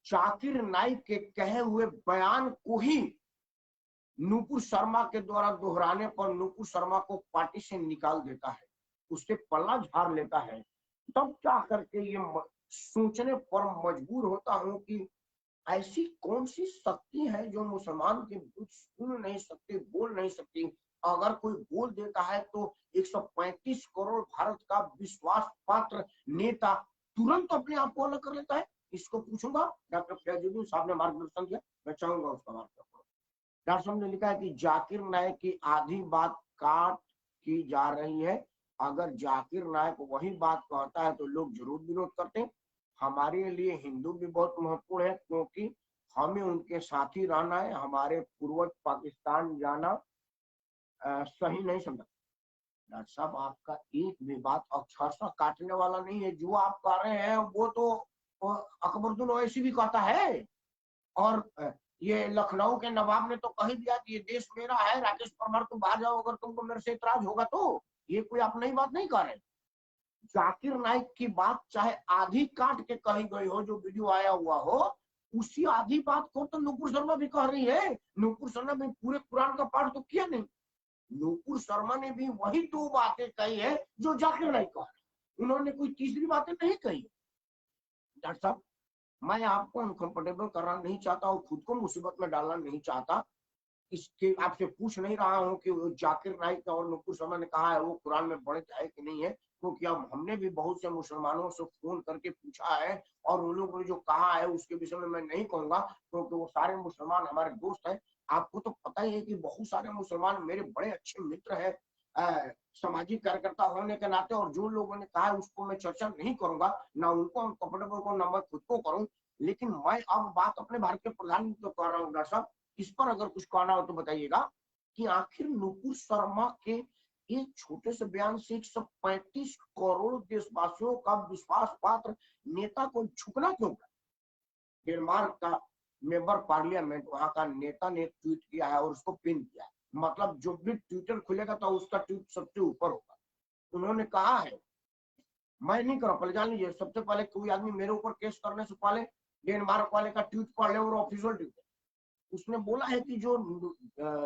जाकिर नाइक के कहे हुए बयान को ही नूपुर शर्मा के द्वारा दोहराने पर नूपुर शर्मा को पार्टी से निकाल देता है, उससे पल्ला झाड़ लेता है। तब क्या करके ये सोचने पर मजबूर होता हूं कि ऐसी कौन सी शक्ति है जो मुसलमान के कुछ सुन नहीं सकती, बोल नहीं सकती। अगर कोई बोल देता है तो 135 करोड़ भारत का विश्वास पात्र नेता तुरंत अपने आप को अलग कर लेता है। इसको पूछूंगा, डॉक्टर फैजुद्दीन साहब ने मार्गदर्शन दिया, मैं चाहूंगा उसका मार्गदर्शन। डॉक्टर साहब ने लिखा है कि जाकिर नायक की आधी बात काट की जा रही है। अगर जाकिर नायक वही बात कहता है तो लोग जरूर विरोध करते हैं। हमारे लिए हिंदू भी बहुत महत्वपूर्ण है, क्योंकि हमें उनके साथ ही रहना है। हमारे पूर्वज पाकिस्तान जाना सही नहीं समझा। डॉक्टर साहब, आपका एक भी बात अक्षरशः काटने वाला नहीं है। जो आप कह रहे हैं वो तो अकबरुद्दीन ओवैसी भी कहता है, और ये लखनऊ के नवाब ने तो कह दिया कि ये देश मेरा है, राकेश परमार तुम बाहर जाओ अगर तुमको मेरे से इतराज होगा तो। ये कोई आप नई बात नहीं कह रहे। जाकिर नाइक की बात चाहे आधी काट के कही गई हो, जो वीडियो आया हुआ हो, उसी आधी बात को तो नूपुर शर्मा भी कह रही है। नूपुर शर्मा भी पूरे कुरान का पाठ तो किया नहीं। नूपुर शर्मा ने भी वही 2 बातें कही है जो जाकिर नाइक कह रहे। उन्होंने कोई तीसरी बातें नहीं कही। डॉक्टर साहब, मैं आपको अनकंफर्टेबल करना नहीं चाहता हूँ, खुद को मुसीबत में डालना नहीं चाहता। इसके आपसे पूछ नहीं रहा हूँ कि जाकिर नाइक और नूपुर शर्मा ने कहा है वो कुरान में वर्णित है कि नहीं है, क्योंकि अब हमने भी बहुत से मुसलमानों से फोन करके पूछा है, और उन लोगों ने जो कहा है उसके विषय में मैं नहीं कहूंगा, क्योंकि वो सारे मुसलमान हमारे दोस्त हैं। आपको तो पता ही है कि बहुत सारे मुसलमान मेरे बड़े अच्छे मित्र हैं, सामाजिक कार्यकर्ता होने के नाते, और जो लोगों ने कहा है उसको मैं चर्चा नहीं करूंगा, ना उनको कंफर्टेबल को ना मैं खुद को करूं। लेकिन मैं अब बात अपने भारत के प्रधानमंत्री को कर रहा हूँ। डॉक्टर साहब, इस पर अगर कुछ कहना हो तो बताइएगा कि आखिर नूपुर शर्मा के एक छोटे से बयान से 135 करोड़ देशवासियों का विश्वास पात्र नेता को झुकना क्यों पड़ा? डेनमार्क का मेंबर पार्लियामेंट, वहां का नेता ने ट्वीट किया है और उसको पिन किया है। मतलब जो भी ट्विटर खुलेगा तो उसका ट्वीट सबसे ऊपर होगा। उन्होंने कहा है, मैं नहीं कर पहले जान लीजिए, सबसे पहले कोई आदमी मेरे ऊपर केस करने से पहले डेनमार्क वाले का ट्वीट पढ़ ले और ऑफिशियल ट्वीट। उसने बोला है कि जो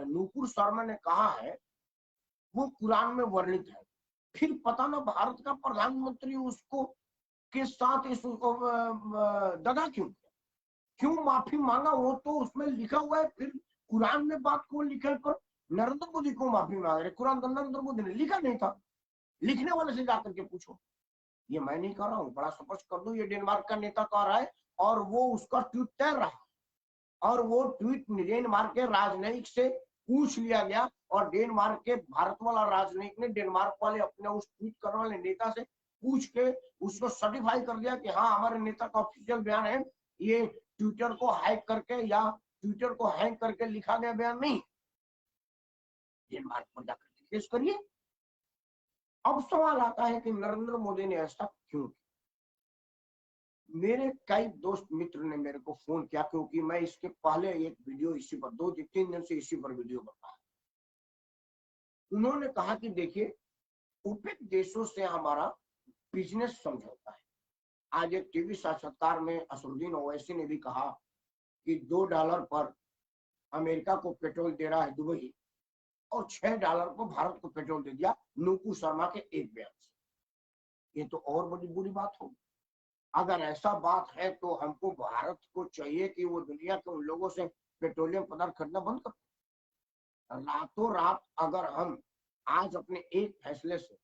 नूपुर शर्मा ने कहा है वो कुरान में वर्णित है। फिर पता ना भारत का प्रधानमंत्री उसको के साथ इस दगा क्यों किया, क्यों माफी मांगा, वो तो उसमें लिखा हुआ है। फिर कुरान में बात को लिखे पर नरेंद्र मोदी को माफी मांग रहे, कुरान तो नरेंद्र मोदी ने लिखा नहीं था, लिखने वाले से जाकर के पूछो। ये मैं नहीं कर रहा हूँ, बड़ा स्पष्ट कर दूं, ये डेनमार्क का नेता कह रहा है और वो उसका ट्वीट तैर रहा है। और वो ट्वीट डेनमार्क के राजनयिक से पूछ लिया गया और डेनमार्क के भारत वाला राजनयिक ने डेनमार्क वाले अपने उस ट्वीट करने वाले नेता से पूछ के उसको सर्टिफाई कर दिया कि हाँ हमारे नेता का ऑफिशियल बयान है, ये ट्विटर को हैक करके या ट्विटर को हैक करके लिखा गया बयान नहीं। डेनमार्क पर जाकर केस करिए। अब सवाल आता है कि नरेंद्र मोदी ने ऐसा क्यों किया। मेरे कई दोस्त मित्र ने मेरे को फोन किया, क्योंकि मैं इसके पहले एक वीडियो इसी पर 2-3 दिन से इसी पर वीडियो बना। उन्होंने कहा कि देखिए ओपेक देशों से हमारा बिजनेस समझौता है। आज एक टीवी साक्षात्कार में असरुद्दीन ओवैसी ने भी कहा कि $2 पर अमेरिका को पेट्रोल दे रहा है दुबई और $6 को भारत को पेट्रोल दे दिया नूपुर शर्मा के एक बयान से। ये तो और बड़ी बुरी बात होगी। अगर ऐसा बात है तो हमको भारत को चाहिए कि वो दुनिया के उन लोगों से पेट्रोलियम पदार्थ खरीदना बंद कर। रातों रात अगर हम आज अपने एक फैसले से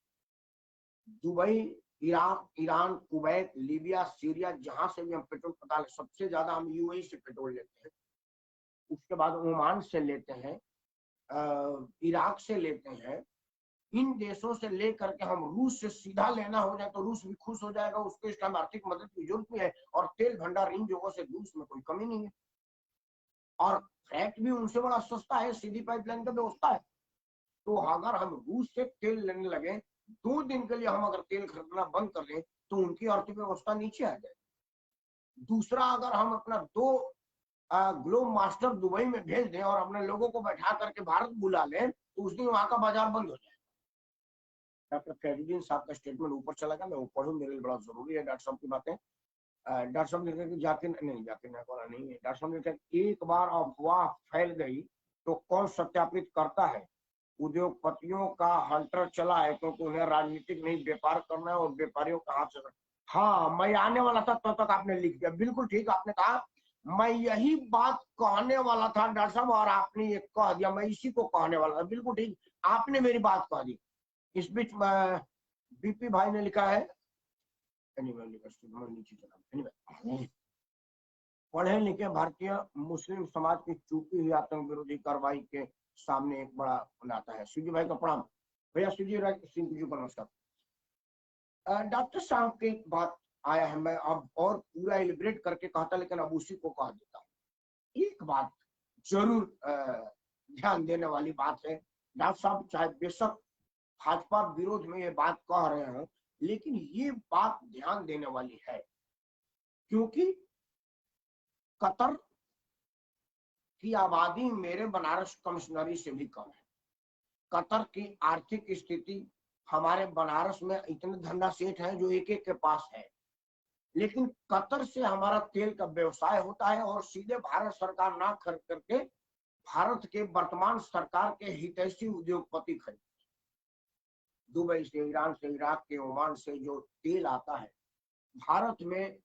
Dubai, Iraq, Iran, Kuwait, Libya, Syria, जहां से भी हम पेट्रोल पदार्थ, सबसे ज्यादा हम यूएई से पेट्रोल लेते हैं, उसके बाद ओमान से लेते हैं, इराक से लेते हैं, इन देशों से लेकर के हम रूस से सीधा लेना हो जाए तो रूस भी खुश हो जाएगा, उसको इस टाइम आर्थिक मदद की जरूरत भी है और तेल भंडार इन जगहों से रूस में कोई कमी नहीं है और फ्लैट भी उनसे बड़ा सस्ता है, सीधी पाइपलाइन का व्यवस्था है। तो अगर हम रूस से तेल लेने लगे, 2 दिन के लिए हम अगर तेल खरीदना बंद कर दें तो उनकी आर्थिक व्यवस्था नीचे आ जाए। दूसरा, अगर हम अपना 2 ग्लोब मास्टर दुबई में भेज दें और अपने लोगों को बैठा करके भारत बुला लें तो उस दिन वहां का बाजार बंद हो जाए। डॉक्टर फैजुद्दीन साहब का स्टेटमेंट ऊपर चला गया, मैं वो पढ़ूं, मेरे लिए बड़ा जरूरी है डॉक्टर साहब की बातें। डॉक्टर साहब ने कहा कि जाकिर नहीं है, डॉक्टर साहब ने कहा एक बार अफवाह फैल गई तो कौन सत्यापित करता है। उद्योगपतियों का हल्टर चला है क्योंकि उन्हें राजनीतिक नहीं व्यापार करना है और व्यापारियों का हाथ चला। हाँ, मैं आने वाला था तब तक आपने लिख दिया, बिल्कुल ठीक आपने कहा, मैं यही बात कहने वाला था डॉक्टर साहब और आपने ये कह दिया, मैं इसी को कहने वाला था, बिल्कुल ठीक आपने मेरी बात कह दी। इस बीच बीपी भाई ने लिखा है, पढ़े लिखे भारतीय मुस्लिम समाज की चूकी हुई आतंक विरोधी कार्रवाई के सामने एक बड़ा बनाता है। सूजी भाई का प्रणाम। भैया सूजी सिंह जी को नमस्कार। डॉक्टर साहब की बात आया है, मैं अब और पूरा एलिब्रेट करके कहता लेकिन अब उसी को कह देता हूँ। एक बात जरूर ध्यान देने वाली बात है, डॉक्टर साहब चाहे बेशक भाजपा विरोध में ये बात कह रहे हैं, लेकिन ये बात ध्यान देने वाली है क्योंकि कतर की आबादी मेरे बनारस कमिश्नरी से भी कम है। कतर की आर्थिक स्थिति हमारे बनारस में इतने धंधा सेठ हैं जो एक एक के पास है, लेकिन कतर से हमारा तेल का व्यवसाय होता है और सीधे भारत सरकार ना खरीद करके भारत के वर्तमान सरकार के हितैषी उद्योगपति खरीद, दुबई से, ईरान से, इराक के, ओमान से जो तेल आता है भारत में,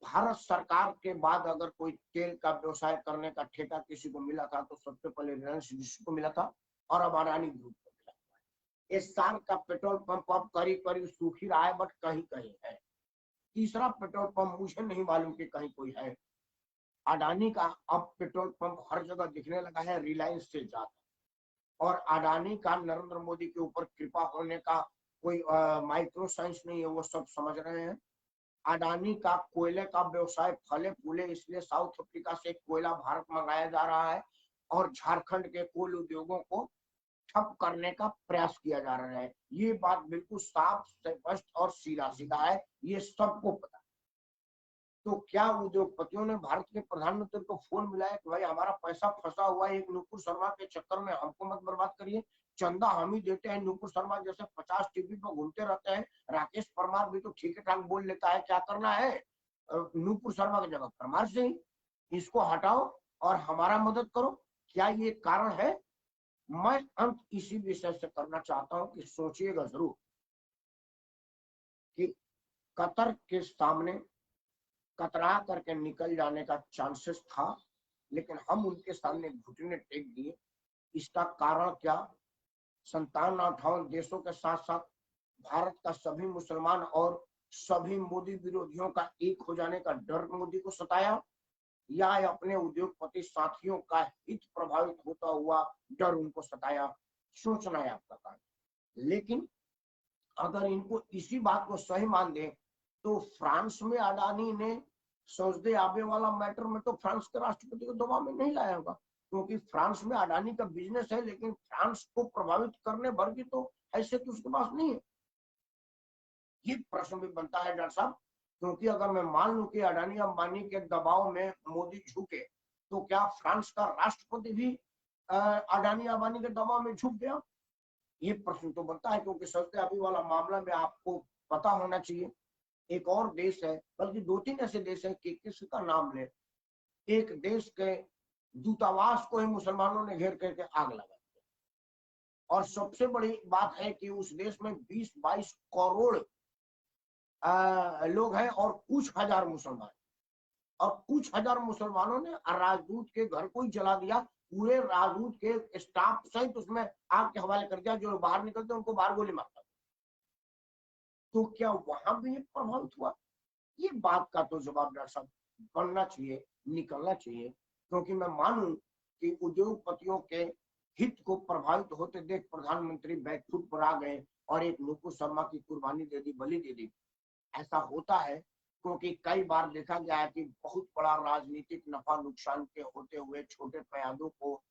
भारत सरकार के बाद अगर कोई तेल का व्यवसाय करने का ठेका किसी को मिला था तो सबसे पहले रिलायंस को मिला था और अब अडानी ग्रुप को मिला था। इस साल का पेट्रोल पंप अब करीब करीब सूख ही रहा है, बट कहीं कहीं है। तीसरा पेट्रोल पंप मुझे नहीं मालूम कि कहीं कोई है। अडानी का अब पेट्रोल पंप हर जगह दिखने लगा है रिलायंस से ज्यादा, और अडानी का नरेंद्र मोदी के ऊपर कृपा होने का कोई माइक्रो साइंस नहीं है, वो सब समझ रहे हैं। अडानी का कोयले का व्यवसाय फले फूले इसलिए साउथ अफ्रीका से कोयला भारत मंगाया जा रहा है और झारखंड के कोल उद्योगों को ठप करने का प्रयास किया जा रहा है। ये बात बिल्कुल साफ स्पष्ट और सीधा सीधा है, ये सबको पता। तो क्या उद्योगपतियों ने भारत के प्रधानमंत्री को फोन मिलाया कि भाई हमारा पैसा फंसा हुआ है एक नुपुर शर्मा के चक्कर में, हमको मत बर्बाद करिए, चंदा हम ही देते हैं। नुपुर शर्मा जैसे 50 टीवी पर घूमते रहते हैं, राकेश परमार भी तो ठीक ठाक बोल लेता है, क्या करना है नुपुर शर्मा की जगह परमार से ही इसको हटाओ और हमारा मदद करो। क्या ये कारण है? मैं अंत इसी विषय से करना चाहता हूं कि सोचिएगा जरूर कि कतर के सामने कतरा करके निकल जाने का चांसेस था, लेकिन हम उनके सामने घुटने टेक दिए। इसका कारण क्या? 57-58 देशों के साथ साथ भारत का सभी मुसलमान और सभी मोदी विरोधियों का एक हो जाने का डर मोदी को सताया, या अपने उद्योगपति साथियों का हित प्रभावित होता हुआ डर उनको सताया? सोचना है आपका काम। लेकिन अगर इनको इसी बात को सही मान दे तो फ्रांस में अडानी ने सौदे आबे वाला मैटर में तो फ्रांस के राष्ट्रपति को दबाव में नहीं लाया होगा, क्योंकि फ्रांस में अडानी का बिजनेस है, लेकिन फ्रांस को प्रभावित करने भर की तो हैसियत उसके पास नहीं है। ये प्रश्न भी बनता है डॉक्टर साहब, क्योंकि अगर मैं मान लूं कि अडानी अंबानी के दबाव में मोदी झुके, तो क्या फ्रांस का राष्ट्रपति भी अडानी अंबानी के दबाव में झुक गया? ये प्रश्न तो बनता है, क्योंकि सौदे आबे वाला मामला में आपको पता होना चाहिए एक और देश है, बल्कि 2-3 ऐसे देश है कि किसका नाम ले, एक देश के दूतावास को ही मुसलमानों ने घेर करके आग लगा दी। और सबसे बड़ी बात है कि उस देश में 20-22 करोड़ लोग हैं और कुछ हजार मुसलमान, और कुछ हजार मुसलमानों ने राजदूत के घर को ही जला दिया, पूरे राजदूत के स्टाफ सहित उसमें आग के हवाले कर दिया। जो बाहर निकलते उनको बाहर गोली मारता। तो क्या वहां भी प्रभावित हुआ? ये बात का तो जवाब डॉक्टर साहब बनना चाहिए, निकलना चाहिए, क्योंकि मैं मानूं कि उद्योगपतियों के हित को प्रभावित होते देख प्रधानमंत्री बैकफुट पर आ गए और एक नुपुर शर्मा की कुर्बानी दे दी, बलि दे दी। ऐसा होता है क्योंकि कई बार देखा गया है कि बहुत बड़ा राजनीतिक नफा नुकसान के होते हुए छोटे प्यादों को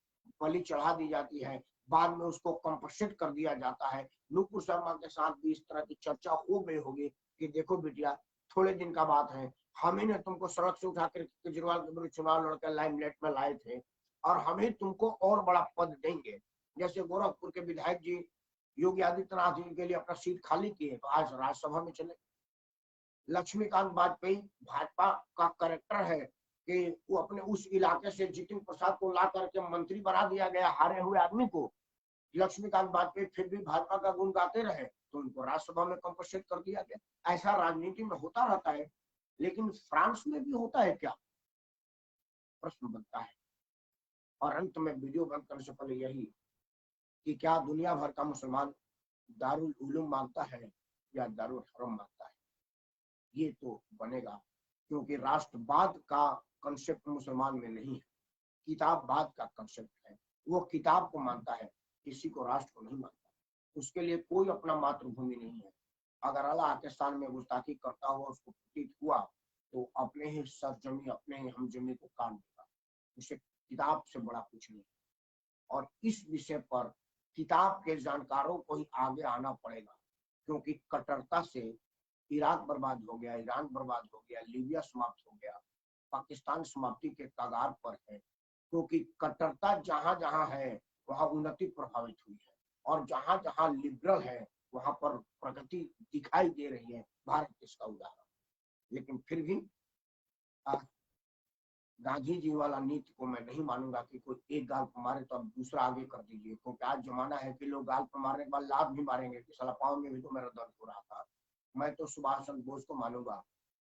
बलि चढ़ा दी जाती है, बाद में उसको कंपनसेट कर दिया जाता है। नुपुर शर्मा के साथ भी इस तरह की चर्चा हो गई होगी कि देखो बिटिया, थोड़े दिन का बात है, हम ही ने तुमको सड़क से उठाकर केजरीवाल के विरुद्ध चुनाव लड़कर लाइमलाइट में लाए थे और हम ही तुमको और बड़ा पद देंगे। जैसे गोरखपुर के विधायक जी योगी आदित्यनाथ जी के लिए अपना सीट खाली किए तो आज राज्यसभा में चले। लक्ष्मीकांत वाजपेयी भाजपा का करेक्टर है कि वो अपने उस इलाके से जितिन प्रसाद को ला करके मंत्री बना दिया गया, हारे हुए आदमी को। लक्ष्मीकांत वाजपेयी फिर भी भाजपा का गुण गाते रहे तो उनको राज्यसभा में कंपनसेट कर दिया गया। ऐसा राजनीति में होता रहता है। लेकिन फ्रांस में भी होता है क्या? प्रश्न बनता है। और अंत में वीडियो बंद करने से पहले यही कि क्या दुनिया भर का मुसलमान दारुल उलूम मांगता है या दारुल हरम मांगता है? ये तो बनेगा, क्योंकि राष्ट्रवाद का कंसेप्ट मुसलमान में नहीं है, किताबवाद का कंसेप्ट है। वो किताब को मानता है, किसी को राष्ट्र को नहीं मानता। उसके लिए कोई अपना मातृभूमि नहीं है। अगर अल्लाह के स्थान में गुस्ताखी करता हुआ उसको प्रतीत हुआ तो अपने ही सरजमी, अपने ही हमजमी को काट देगा। उसे किताब से बड़ा कुछ नहीं। और इस विषय पर किताब के जानकारों को ही आगे आना पड़ेगा, क्योंकि कट्टरता से इराक बर्बाद हो गया, ईरान बर्बाद हो गया, लीबिया समाप्त हो गया, पाकिस्तान समाप्ति के कगार पर है। क्योंकि कट्टरता जहां जहां है वहां उन्नति प्रभावित हुई है, और जहां जहां लिबरल है वहां पर प्रगति दिखाई दे रही है। भारत इसका उदाहरण। लेकिन फिर भी गांधी जी वाला नीति को मैं नहीं मानूंगा कि कोई एक गाल पर मारे तो अब दूसरा आगे कर दीजिए, क्योंकि आज जमाना है कि लोग गाल पर मारने के बाद लात भी मारेंगे कि साला पाँव में भी तो मेरा दर्द हो रहा था। मैं तो सुभाष चंद्र बोस को मानूंगा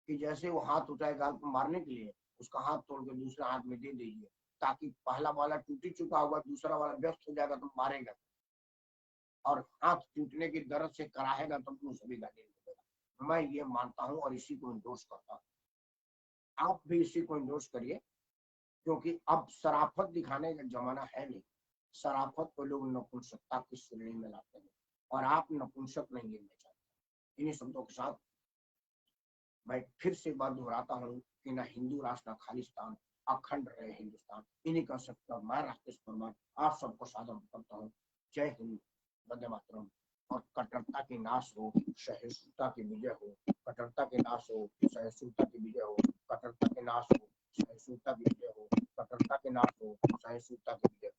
कि जैसे वो हाथ उठाए गाल पर मारने के लिए, उसका हाथ तोड़ के दूसरे हाथ में दे दीजिए, ताकि पहला वाला टूटी चुका हुआ दूसरा वाला व्यस्त हो जाएगा तो मारेगा, और हाथ टूटने की दर्द से कराएगा तो सभी गाली देगा। मैं ये मानता हूँ और इसी को इंडोर्स करता हूँ। आप भी इसी को इंडोर्स करिए, क्योंकि अब शराफत दिखाने का जमाना है नहीं। शराफत को लोग नपुंसकता की श्रेणी में लाते हैं, और आप नपुंसक नहीं गिनने चाहते। इन्हीं शब्दों के साथ मैं फिर से बात दोहराता हूँ कि ना हिंदू राष्ट्र, ना खालिस्तान, अखंड रहे हिंदुस्तान। इन्हीं का सत्य मैं राकेश परमार आप सबको सादर करता हूँ। जय हिंद, वंदे मातरम। और कट्टरता की नाश हो, सहिष्णुता की विजय हो। कट्टरता की नाश हो, सहिष्णुता की विजय हो। कट्टरता के नाश हो, सहिष्णुता की विजय हो, कट्टरता के नाश हो, सहिष्णुता की विजय